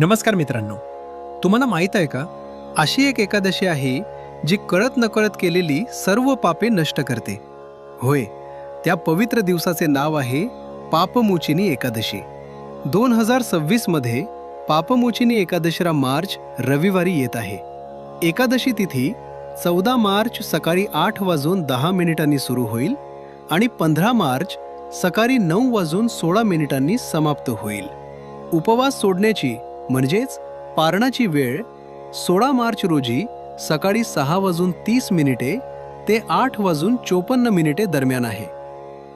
नमस्कार मित्रांनो, तुम्हाला माहीत आहे का, अशी एक एकादशी आहे जी कळत नकळत केलेली सर्व पापे नष्ट करते. होय, त्या पवित्र दिवसाचे नाव आहे पापमोचिनी एकादशी. 2026 मध्ये पापमोचिनी एकादशीला मार्च रविवारी येत आहे. एकादशी तिथी 14 मार्च सकाळी 8:10 सुरू होईल आणि 15 मार्च सकाळी 9:16 समाप्त होईल. उपवास सोडण्याची म्हणजेच पारणाची वेळ 16 मार्च रोजी सकाळी 6:30 ते 8:54 दरम्यान आहे.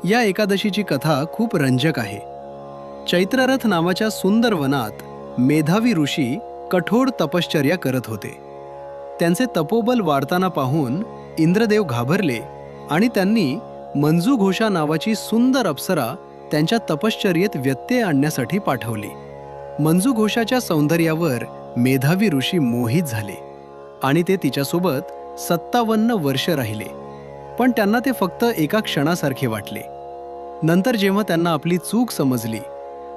या एकादशीची कथा खूप रंजक आहे. चैत्ररथ नावाच्या सुंदर वनात मेधावी ऋषी कठोर तपश्चर्या करत होते. त्यांचे तपोबल वाढताना पाहून इंद्रदेव घाबरले आणि त्यांनी मंजू घोषा नावाची सुंदर अप्सरा त्यांच्या तपश्चर्येत व्यत्यय आणण्यासाठी पाठवली. मंजू घोषाच्या सौंदर्यावर मेधावी ऋषी मोहित झाले आणि ते तिच्यासोबत 57 वर्ष राहिले. पण त्यांना ते फक्त एका क्षणासारखे वाटले. नंतर जेव्हा त्यांना आपली चूक समजली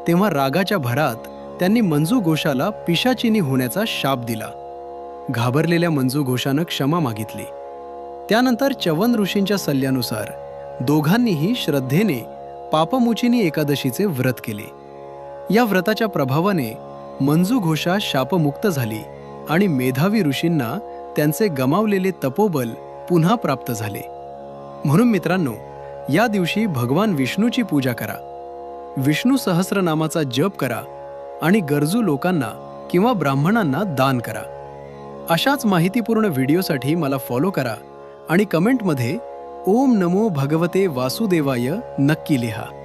तेव्हा रागाच्या भरात त्यांनी मंजू घोषाला पिशाचिनी होण्याचा शाप दिला. घाबरलेल्या मंजू घोषानं क्षमा मागितली. त्यानंतर च्यवन ऋषींच्या सल्ल्यानुसार दोघांनीही श्रद्धेने पापमोचिनी एकादशीचे व्रत केले. या व्रताच्या प्रभावाने मंजू घोषा शापमुक्त झाली आणि मेधावी ऋषींना त्यांचे गमावलेले तपोबल पुन्हा प्राप्त झाले. म्हणून मित्रांनो, या दिवशी भगवान विष्णूची पूजा करा, विष्णू सहस्रनामाचा जप करा आणि गरजू लोकांना किंवा ब्राह्मणांना दान करा. अशाच माहितीपूर्ण व्हिडिओसाठी मला फॉलो करा आणि कमेंटमध्ये ओम नमो भगवते वासुदेवाय नक्की लिहा.